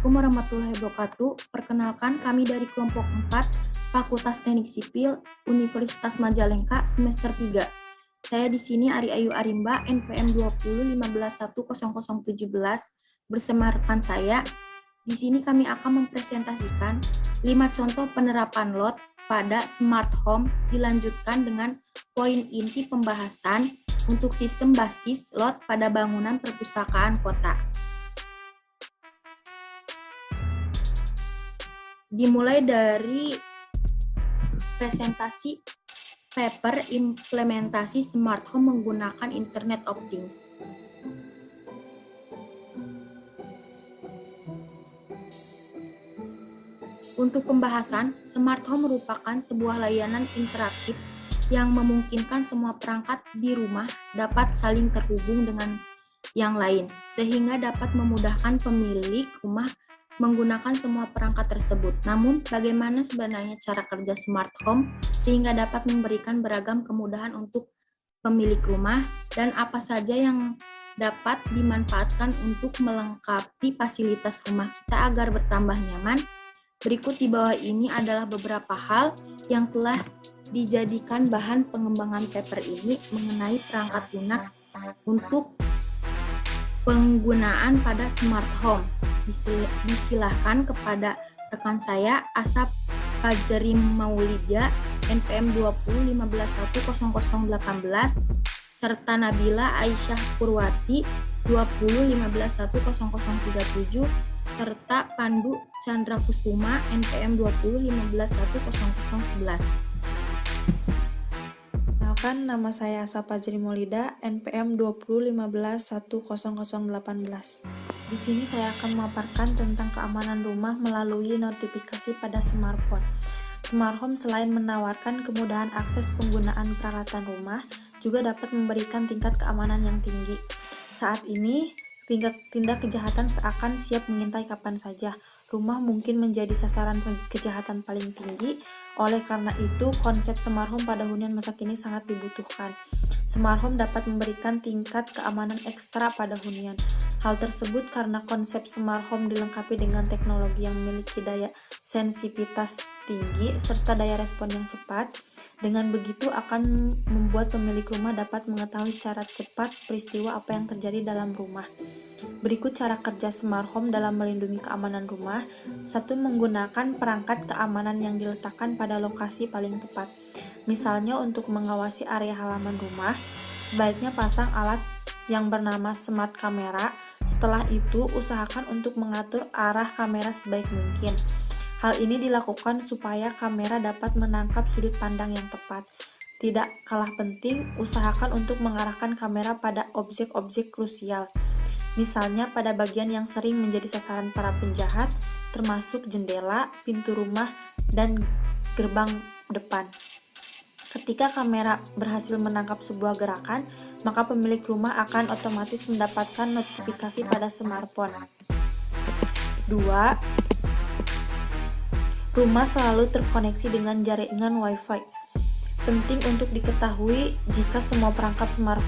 Assalamualaikum warahmatullahi wabarakatuh. Perkenalkan, kami dari kelompok 4, Fakultas Teknik Sipil, Universitas Majalengka, semester 3. Saya di sini Ari Ayu Arimba, NPM 2015110017, bersama rekan saya. Di sini kami akan mempresentasikan 5 contoh penerapan LOT pada smart home, dilanjutkan dengan poin inti pembahasan untuk sistem basis LOT pada bangunan perpustakaan kota. Dimulai dari presentasi paper implementasi smart home menggunakan Internet of Things. Untuk pembahasan, smart home merupakan sebuah layanan interaktif yang memungkinkan semua perangkat di rumah dapat saling terhubung dengan yang lain, sehingga dapat memudahkan pemilik rumah menggunakan semua perangkat tersebut. Namun, bagaimana sebenarnya cara kerja smart home sehingga dapat memberikan beragam kemudahan untuk pemilik rumah dan apa saja yang dapat dimanfaatkan untuk melengkapi fasilitas rumah kita agar bertambah nyaman? Berikut di bawah ini adalah beberapa hal yang telah dijadikan bahan pengembangan paper ini mengenai perangkat lunak untuk penggunaan pada smart home. Disilahkan kepada rekan saya Asap Fajri Maulida, NPM 2015100018, serta Nabila Aisyah Purwati 20151037, serta Pandu Chandra Kusuma, NPM 20151011. Perkenalkan, nama saya Asap Fajri Maulida, NPM 2015100018. Di sini saya akan memaparkan tentang keamanan rumah melalui notifikasi pada smartphone. Smart home selain menawarkan kemudahan akses penggunaan peralatan rumah, juga dapat memberikan tingkat keamanan yang tinggi. Saat ini, tindak kejahatan seakan siap mengintai kapan saja. Rumah mungkin menjadi sasaran kejahatan paling tinggi. Oleh karena itu, konsep smart home pada hunian masa kini sangat dibutuhkan. Smart home dapat memberikan tingkat keamanan ekstra pada hunian. Hal tersebut karena konsep smart home dilengkapi dengan teknologi yang memiliki daya sensitivitas tinggi serta daya respon yang cepat. Dengan begitu akan membuat pemilik rumah dapat mengetahui secara cepat peristiwa apa yang terjadi dalam rumah. Berikut cara kerja smart home dalam melindungi keamanan rumah. 1. Menggunakan perangkat keamanan yang diletakkan pada lokasi paling tepat. Misalnya untuk mengawasi area halaman rumah, sebaiknya pasang alat yang bernama smart camera. Setelah itu, usahakan untuk mengatur arah kamera sebaik mungkin. Hal ini dilakukan supaya kamera dapat menangkap sudut pandang yang tepat. Tidak kalah penting, usahakan untuk mengarahkan kamera pada objek-objek krusial. Misalnya pada bagian yang sering menjadi sasaran para penjahat, termasuk jendela, pintu rumah, dan gerbang depan. Ketika kamera berhasil menangkap sebuah gerakan, maka pemilik rumah akan otomatis mendapatkan notifikasi pada smartphone. 2. Rumah selalu terkoneksi dengan jaringan Wi-Fi. Penting untuk diketahui jika semua perangkat smart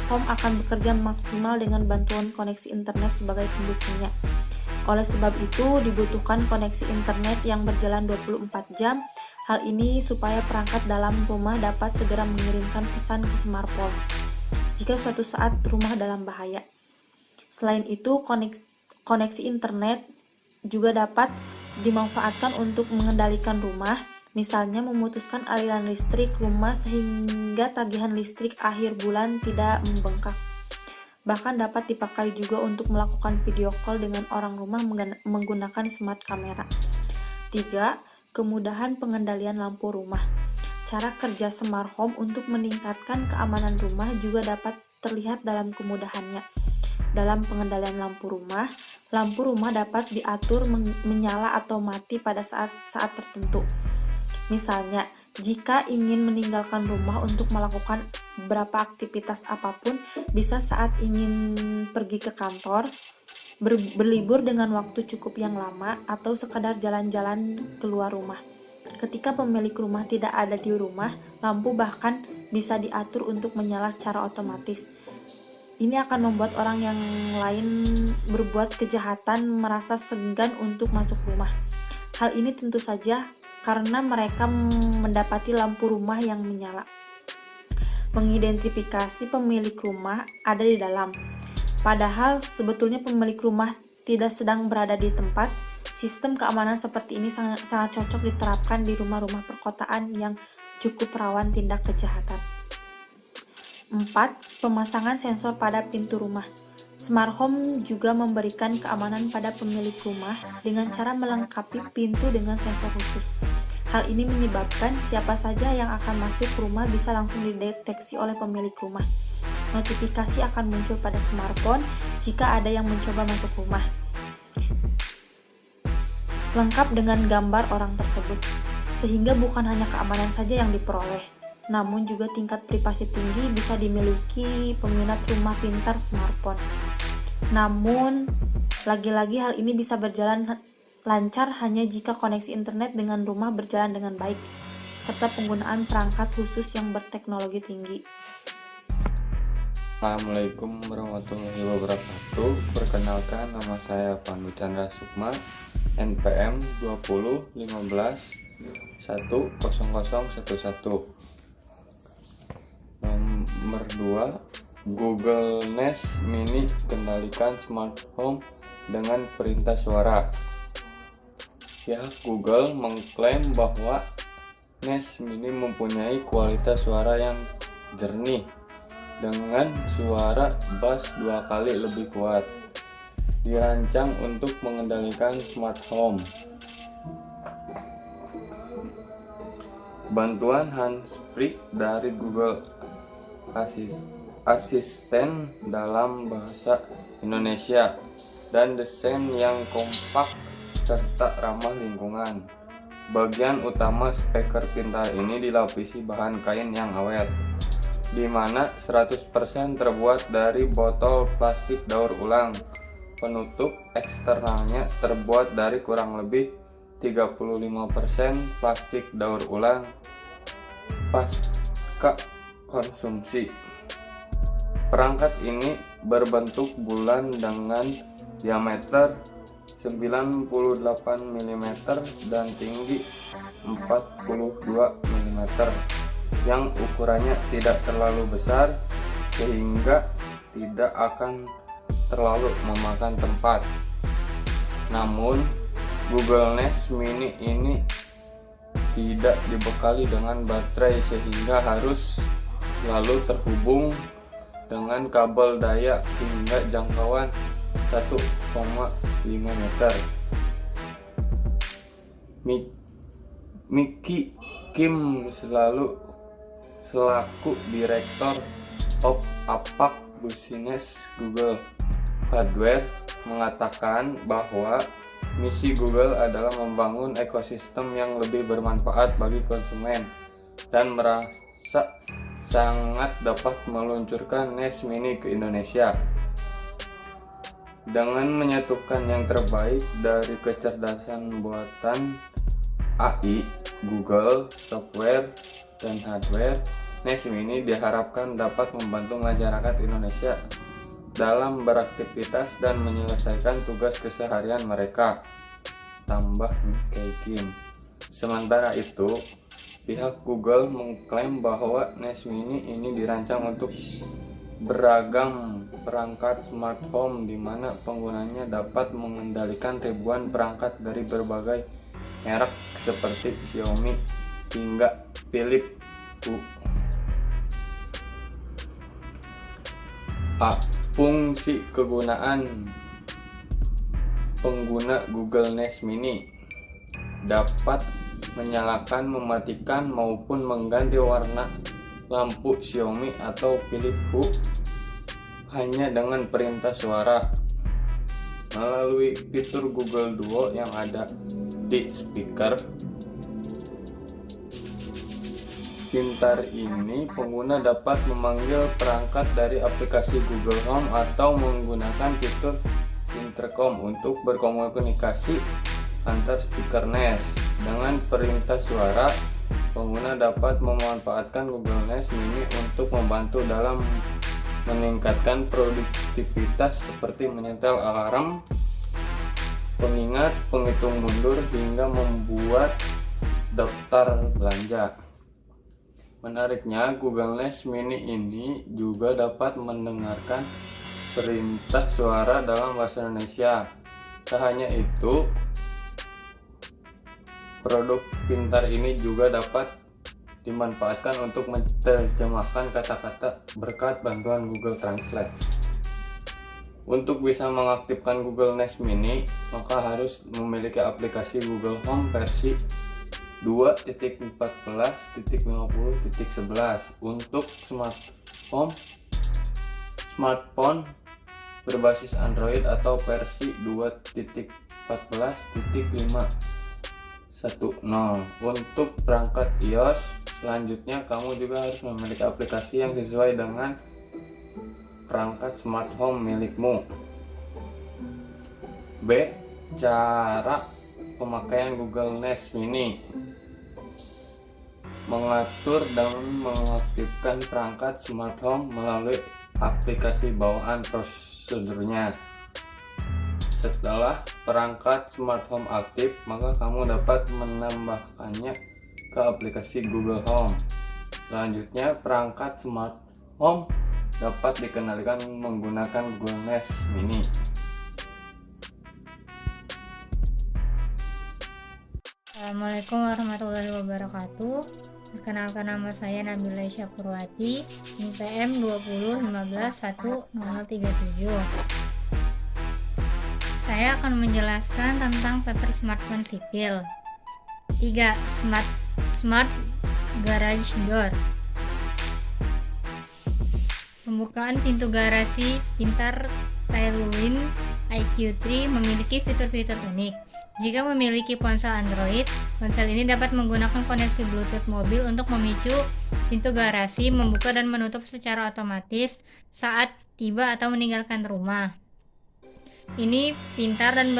home akan bekerja maksimal dengan bantuan koneksi internet sebagai pendukungnya. Oleh sebab itu, dibutuhkan koneksi internet yang berjalan 24 jam. Hal ini supaya perangkat dalam rumah dapat segera mengirimkan pesan ke smartphone jika suatu saat rumah dalam bahaya. Selain itu, koneksi internet juga dapat dimanfaatkan untuk mengendalikan rumah, misalnya memutuskan aliran listrik rumah sehingga tagihan listrik akhir bulan tidak membengkak. Bahkan dapat dipakai juga untuk melakukan video call dengan orang rumah menggunakan smart camera. 3. Kemudahan pengendalian lampu rumah. Cara kerja smart home untuk meningkatkan keamanan rumah juga dapat terlihat dalam kemudahannya. Dalam pengendalian lampu rumah dapat diatur menyala atau mati pada saat tertentu. Misalnya, jika ingin meninggalkan rumah untuk melakukan beberapa aktivitas apapun, bisa saat ingin pergi ke kantor, berlibur dengan waktu cukup yang lama, atau sekadar jalan-jalan keluar rumah. Ketika pemilik rumah tidak ada di rumah, lampu bahkan bisa diatur untuk menyala secara otomatis. Ini akan membuat orang yang lain berbuat kejahatan merasa segan untuk masuk rumah. Hal ini tentu saja karena mereka mendapati lampu rumah yang menyala. Mengidentifikasi pemilik rumah ada di dalam. Padahal sebetulnya pemilik rumah tidak sedang berada di tempat. Sistem keamanan seperti ini sangat cocok diterapkan di rumah-rumah perkotaan yang cukup rawan tindak kejahatan. 4. Pemasangan sensor pada pintu rumah. Smart home juga memberikan keamanan pada pemilik rumah dengan cara melengkapi pintu dengan sensor khusus. Hal ini menyebabkan siapa saja yang akan masuk rumah bisa langsung dideteksi oleh pemilik rumah. Notifikasi akan muncul pada smartphone jika ada yang mencoba masuk rumah, lengkap dengan gambar orang tersebut, sehingga bukan hanya keamanan saja yang diperoleh, namun juga tingkat privasi tinggi bisa dimiliki peminat rumah pintar smartphone. Namun, lagi-lagi hal ini bisa berjalan lancar hanya jika koneksi internet dengan rumah berjalan dengan baik, serta penggunaan perangkat khusus yang berteknologi tinggi. Assalamualaikum warahmatullahi wabarakatuh. Perkenalkan, nama saya Pandu Chandra Sukma, NPM 20 15 10011. Nomor 2, Google Nest Mini kendalikan smart home dengan perintah suara. Pihak Google mengklaim bahwa Nest Mini mempunyai kualitas suara yang jernih dengan suara bass 2 kali lebih kuat. Dirancang untuk mengendalikan smart home. Bantuan handsfree dari Google Assistant dalam bahasa Indonesia dan desain yang kompak serta ramah lingkungan. Bagian utama speaker pintar ini dilapisi bahan kain yang awet, di mana 100% terbuat dari botol plastik daur ulang. Penutup eksternalnya terbuat dari kurang lebih 35% plastik daur ulang pasca konsumsi. Perangkat ini berbentuk bulan dengan diameter 98 mm dan tinggi 42 mm yang ukurannya tidak terlalu besar sehingga tidak akan terlalu memakan tempat. Namun Google Nest Mini ini tidak dibekali dengan baterai sehingga harus selalu terhubung dengan kabel daya hingga jangkauan 1,5 meter. Mickey Kim selaku Direktur of Apak Business Google Hardware mengatakan bahwa misi Google adalah membangun ekosistem yang lebih bermanfaat bagi konsumen dan merasa sangat dapat meluncurkan Nest Mini ke Indonesia. Dengan menyatukan yang terbaik dari kecerdasan buatan AI, Google, software, dan hardware, Nest Mini diharapkan dapat membantu masyarakat Indonesia dalam beraktivitas dan menyelesaikan tugas keseharian mereka, tambah Mickey Kim. Sementara itu, pihak Google mengklaim bahwa Nest Mini ini dirancang untuk beragam perangkat smart home di mana penggunanya dapat mengendalikan ribuan perangkat dari berbagai merek seperti Xiaomi hingga Philips Hue. Fungsi kegunaan pengguna Google Nest Mini dapat menyalakan, mematikan, maupun mengganti warna lampu Xiaomi atau Philips Hue hanya dengan perintah suara melalui fitur Google Duo yang ada di speaker pintar ini. Pengguna dapat memanggil perangkat dari aplikasi Google Home atau menggunakan fitur intercom untuk berkomunikasi antar speaker Nest. Dengan perintah suara, pengguna dapat memanfaatkan Google Nest Mini untuk membantu dalam meningkatkan produktivitas seperti menyetel alarm, pengingat, penghitung mundur, hingga membuat daftar belanja. Menariknya, Google Nest Mini ini juga dapat mendengarkan perintah suara dalam bahasa Indonesia. Tak hanya itu, produk pintar ini juga dapat dimanfaatkan untuk menerjemahkan kata-kata berkat bantuan Google Translate. Untuk bisa mengaktifkan Google Nest Mini, maka harus memiliki aplikasi Google Home versi 2.14.50.11 untuk smartphone berbasis Android atau versi 2.14.5.10. Untuk perangkat iOS, selanjutnya kamu juga harus memiliki aplikasi yang sesuai dengan perangkat smart home milikmu. B. Cara pemakaian Google Nest Mini. Mengatur dan mengaktifkan perangkat smart home melalui aplikasi bawaan. Prosedurnya: setelah perangkat smart home aktif, maka kamu dapat menambahkannya ke aplikasi Google Home. Selanjutnya, perangkat smart home dapat dikendalikan menggunakan Google Nest Mini. Assalamualaikum warahmatullahi wabarakatuh. Perkenalkan, nama saya Nabila Syakurwati, NIM 2015111037. Saya akan menjelaskan tentang paper smartphone sipil. 3. Smart Garage Door. Pembukaan pintu garasi pintar Tailwind IQ3 memiliki fitur-fitur unik. Jika memiliki ponsel Android, ponsel ini dapat menggunakan koneksi Bluetooth mobil untuk memicu pintu garasi membuka dan menutup secara otomatis saat tiba atau meninggalkan rumah. Ini pintar dan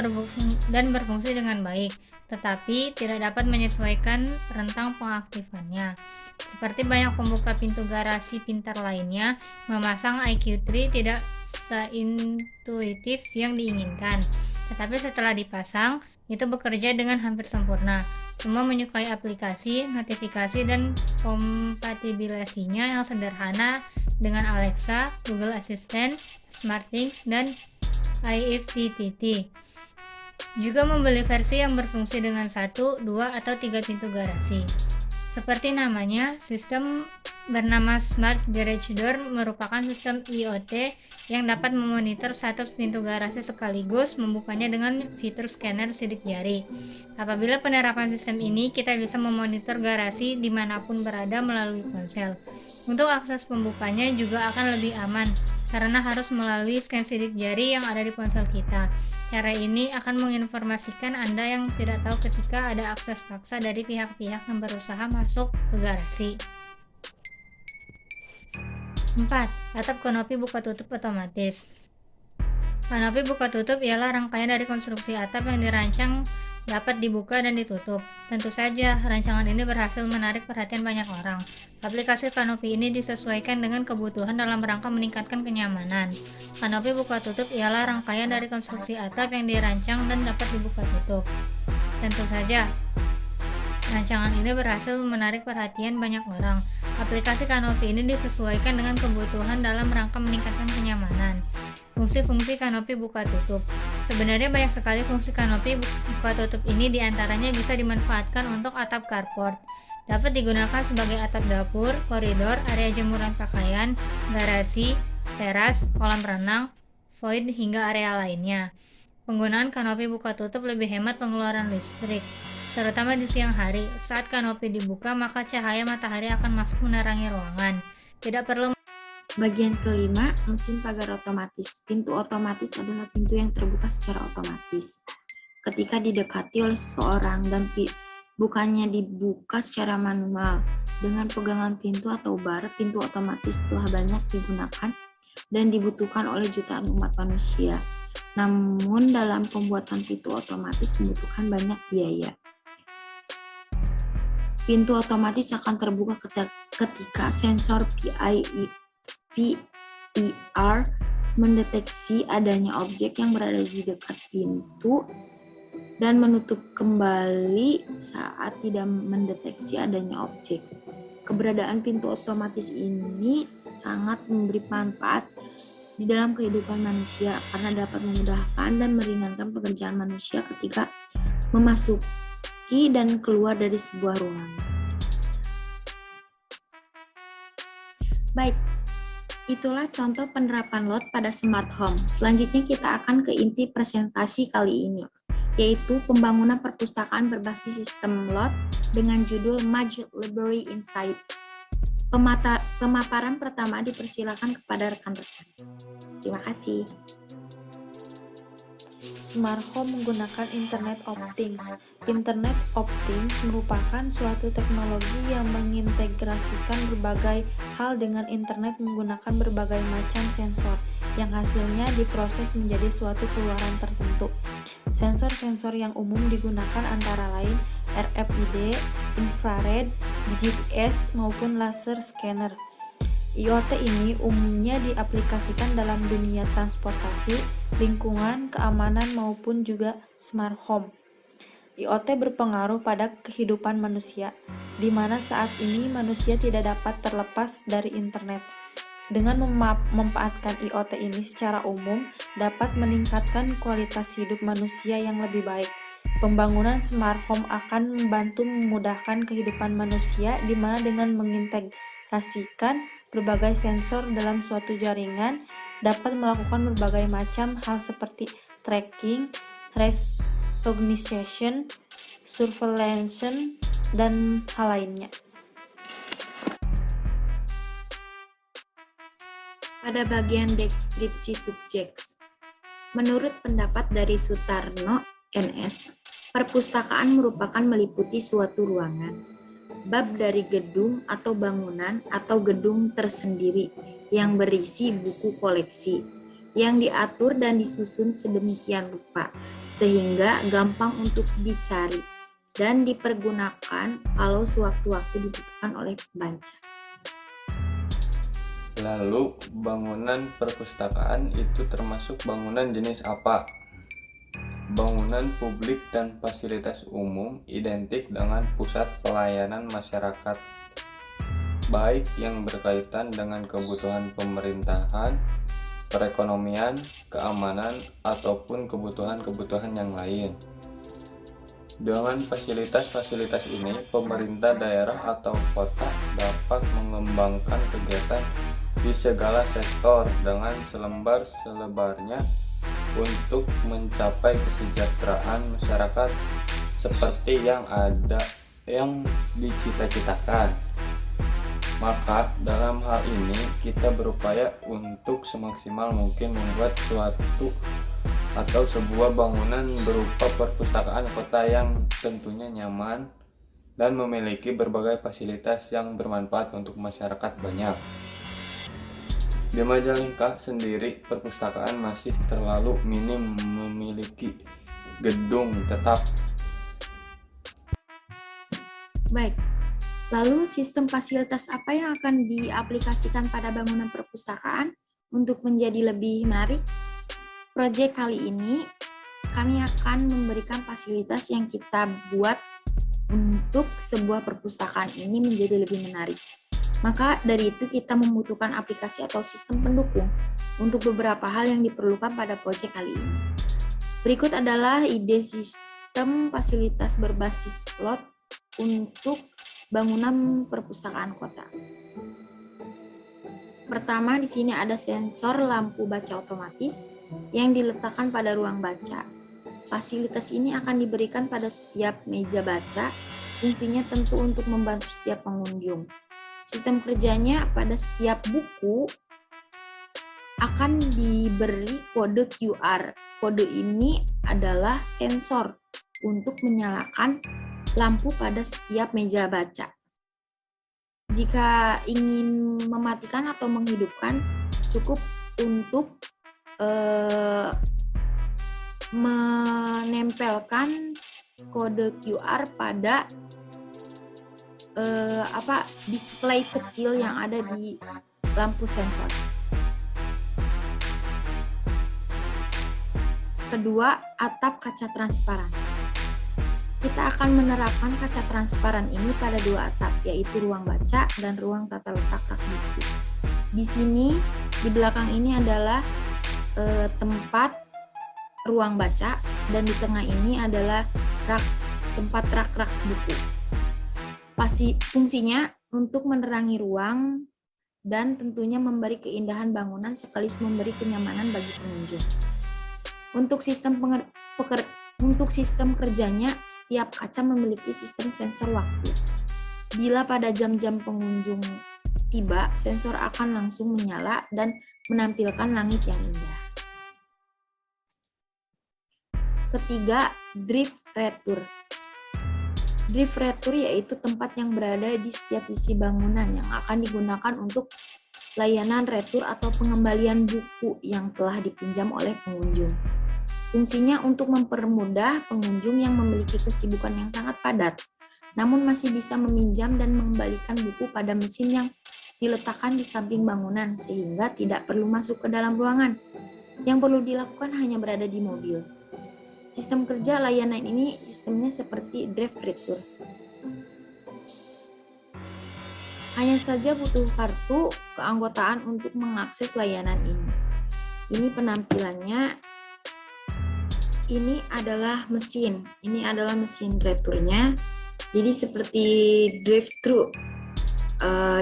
berfungsi dengan baik, tetapi tidak dapat menyesuaikan rentang pengaktifannya. Seperti banyak pembuka pintu garasi pintar lainnya, memasang IQ3 tidak seintuitif yang diinginkan. Tetapi setelah dipasang, itu bekerja dengan hampir sempurna. Semua menyukai aplikasi, notifikasi, dan kompatibilasinya yang sederhana dengan Alexa, Google Assistant, SmartThings, dan IFTTT. Juga membeli versi yang berfungsi dengan 1, 2, atau 3 pintu garasi. Seperti namanya, sistem bernama Smart Garage Door merupakan sistem IoT yang dapat memonitor status pintu garasi sekaligus membukanya dengan fitur scanner sidik jari. Apabila penerapan sistem ini, kita bisa memonitor garasi dimanapun berada melalui ponsel. Untuk akses pembukanya juga akan lebih aman, karena harus melalui scan sidik jari yang ada di ponsel kita. Cara ini akan menginformasikan Anda yang tidak tahu ketika ada akses paksa dari pihak-pihak yang berusaha masuk ke garasi. 4. Atap kanopi buka tutup otomatis. Kanopi buka tutup ialah rangkaian dari konstruksi atap yang dirancang dapat dibuka dan ditutup. Tentu saja, rancangan ini berhasil menarik perhatian banyak orang. Aplikasi kanopi ini disesuaikan dengan kebutuhan dalam rangka meningkatkan kenyamanan. Kanopi buka tutup ialah rangkaian dari konstruksi atap yang dirancang dan dapat dibuka tutup. Tentu saja, rancangan ini berhasil menarik perhatian banyak orang. Aplikasi kanopi ini disesuaikan dengan kebutuhan dalam rangka meningkatkan kenyamanan. Fungsi-fungsi kanopi buka tutup. Sebenarnya banyak sekali fungsi kanopi buka tutup ini, diantaranya bisa dimanfaatkan untuk atap carport. Dapat digunakan sebagai atap dapur, koridor, area jemuran pakaian, garasi, teras, kolam renang, void, hingga area lainnya. Penggunaan kanopi buka tutup lebih hemat pengeluaran listrik, terutama di siang hari. Saat kanopi dibuka, maka cahaya matahari akan masuk menerangi ruangan. Tidak perlu. Bagian kelima, mesin pagar otomatis. Pintu otomatis adalah pintu yang terbuka secara otomatis ketika didekati oleh seseorang dan bukannya dibuka secara manual. Dengan pegangan pintu atau bar, pintu otomatis telah banyak digunakan dan dibutuhkan oleh jutaan umat manusia. Namun dalam pembuatan pintu otomatis membutuhkan banyak biaya. Pintu otomatis akan terbuka ketika sensor PIE VR mendeteksi adanya objek yang berada di dekat pintu dan menutup kembali saat tidak mendeteksi adanya objek. Keberadaan pintu otomatis ini sangat memberi manfaat di dalam kehidupan manusia karena dapat memudahkan dan meringankan pekerjaan manusia ketika memasuki dan keluar dari sebuah ruangan. Baik, itulah contoh penerapan LOT pada smart home. Selanjutnya kita akan ke inti presentasi kali ini, yaitu pembangunan perpustakaan berbasis sistem LOT dengan judul Magic Library Insight. Pemaparan pertama dipersilakan kepada rekan-rekan. Terima kasih. Smart home menggunakan Internet of Things. Internet of Things merupakan suatu teknologi yang mengintegrasikan berbagai hal dengan internet menggunakan berbagai macam sensor yang hasilnya diproses menjadi suatu keluaran tertentu. Sensor-sensor yang umum digunakan antara lain RFID, infrared, GPS, maupun laser scanner. IoT ini umumnya diaplikasikan dalam dunia transportasi, lingkungan, keamanan, maupun juga smart home. IoT berpengaruh pada kehidupan manusia, di mana saat ini manusia tidak dapat terlepas dari internet. Dengan memanfaatkan IoT ini secara umum, dapat meningkatkan kualitas hidup manusia yang lebih baik. Pembangunan smart home akan membantu memudahkan kehidupan manusia, di mana dengan mengintegrasikan berbagai sensor dalam suatu jaringan, dapat melakukan berbagai macam hal seperti tracking, recognition, surveillance, dan hal lainnya. Pada bagian deskripsi subjeks, menurut pendapat dari Sutarno, NS, perpustakaan merupakan meliputi suatu ruangan, bab dari gedung atau bangunan atau gedung tersendiri yang berisi buku koleksi, yang diatur dan disusun sedemikian rupa, sehingga gampang untuk dicari dan dipergunakan kalau sewaktu-waktu dibutuhkan oleh pembaca. Lalu, bangunan perpustakaan itu termasuk bangunan jenis apa? Bangunan publik dan fasilitas umum identik dengan pusat pelayanan masyarakat, baik yang berkaitan dengan kebutuhan pemerintahan, perekonomian, keamanan, ataupun kebutuhan-kebutuhan yang lain. Dengan fasilitas-fasilitas ini, pemerintah daerah atau kota dapat mengembangkan kegiatan di segala sektor dengan selebar-selebarnya untuk mencapai kesejahteraan masyarakat seperti yang dicita-citakan. Maka dalam hal ini kita berupaya untuk semaksimal mungkin membuat suatu atau sebuah bangunan berupa perpustakaan kota yang tentunya nyaman dan memiliki berbagai fasilitas yang bermanfaat untuk masyarakat banyak. Di Majalengka sendiri, perpustakaan masih terlalu minim memiliki gedung tetap. Baik, lalu sistem fasilitas apa yang akan diaplikasikan pada bangunan perpustakaan untuk menjadi lebih menarik? Proyek kali ini kami akan memberikan fasilitas yang kita buat untuk sebuah perpustakaan ini menjadi lebih menarik. Maka dari itu kita membutuhkan aplikasi atau sistem pendukung untuk beberapa hal yang diperlukan pada proyek kali ini. Berikut adalah ide sistem fasilitas berbasis LOT untuk bangunan perpustakaan kota. Pertama, di sini ada sensor lampu baca otomatis yang diletakkan pada ruang baca. Fasilitas ini akan diberikan pada setiap meja baca, fungsinya tentu untuk membantu setiap pengunjung. Sistem kerjanya pada setiap buku akan diberi kode QR. Kode ini adalah sensor untuk menyalakan lampu pada setiap meja baca. Jika ingin mematikan atau menghidupkan, cukup untuk menempelkan kode QR pada display kecil yang ada di lampu sensor. kedua, atap kaca transparan. Kita akan menerapkan kaca transparan ini pada dua atap, yaitu ruang baca dan ruang tata letak rak buku. Di sini, di belakang ini adalah tempat ruang baca, dan di tengah ini adalah tempat rak-rak buku. Fungsinya untuk menerangi ruang dan tentunya memberi keindahan bangunan sekaligus memberi kenyamanan bagi pengunjung. Untuk sistem kerjanya, setiap kaca memiliki sistem sensor waktu. Bila pada jam-jam pengunjung tiba, sensor akan langsung menyala dan menampilkan langit yang indah. Ketiga, drift retur. Drift retur yaitu tempat yang berada di setiap sisi bangunan yang akan digunakan untuk layanan retur atau pengembalian buku yang telah dipinjam oleh pengunjung. Fungsinya untuk mempermudah pengunjung yang memiliki kesibukan yang sangat padat, namun masih bisa meminjam dan mengembalikan buku pada mesin yang diletakkan di samping bangunan sehingga tidak perlu masuk ke dalam ruangan. Yang perlu dilakukan hanya berada di mobil. Sistem kerja layanan ini sistemnya seperti drive retur. Hanya saja butuh kartu keanggotaan untuk mengakses layanan ini. Ini penampilannya. Ini adalah mesin. Ini adalah mesin returnya. Jadi seperti drive-thru.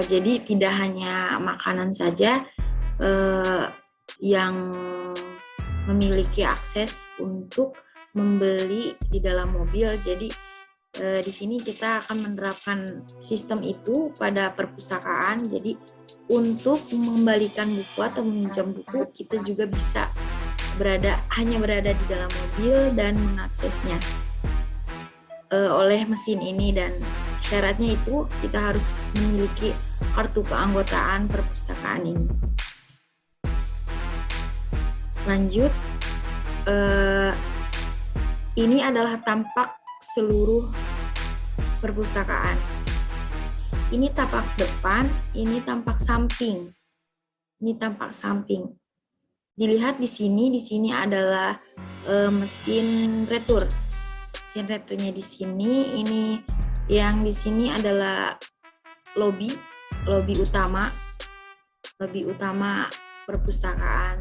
Jadi tidak hanya makanan saja yang memiliki akses untuk membeli di dalam mobil. Jadi di sini kita akan menerapkan sistem itu pada perpustakaan. Jadi untuk mengembalikan buku atau meminjam buku, kita juga bisa hanya berada di dalam mobil dan mengaksesnya oleh mesin ini, dan syaratnya itu kita harus memiliki kartu keanggotaan perpustakaan ini. Lanjut, ini adalah tampak seluruh perpustakaan. Ini tampak depan, ini tampak samping. Ini tampak samping. Dilihat di sini adalah mesin retur. Mesin returnya di sini, ini yang di sini adalah lobi utama perpustakaan.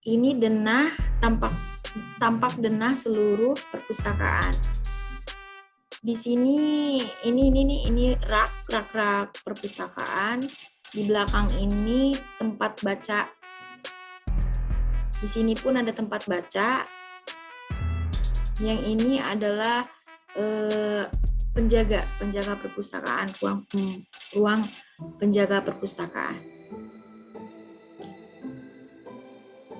Ini denah, tampak denah seluruh perpustakaan. Di sini ini rak perpustakaan. Di belakang ini tempat baca. Di sini pun ada tempat baca. Yang ini adalah penjaga perpustakaan, ruang penjaga perpustakaan.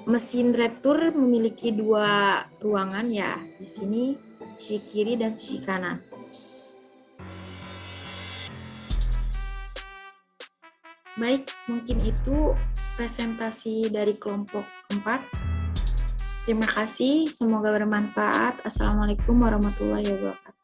Mesin retur memiliki dua ruangan ya, di sini sisi kiri dan sisi kanan. Baik, mungkin itu presentasi dari kelompok 4. Terima kasih, semoga bermanfaat. Assalamualaikum warahmatullahi wabarakatuh.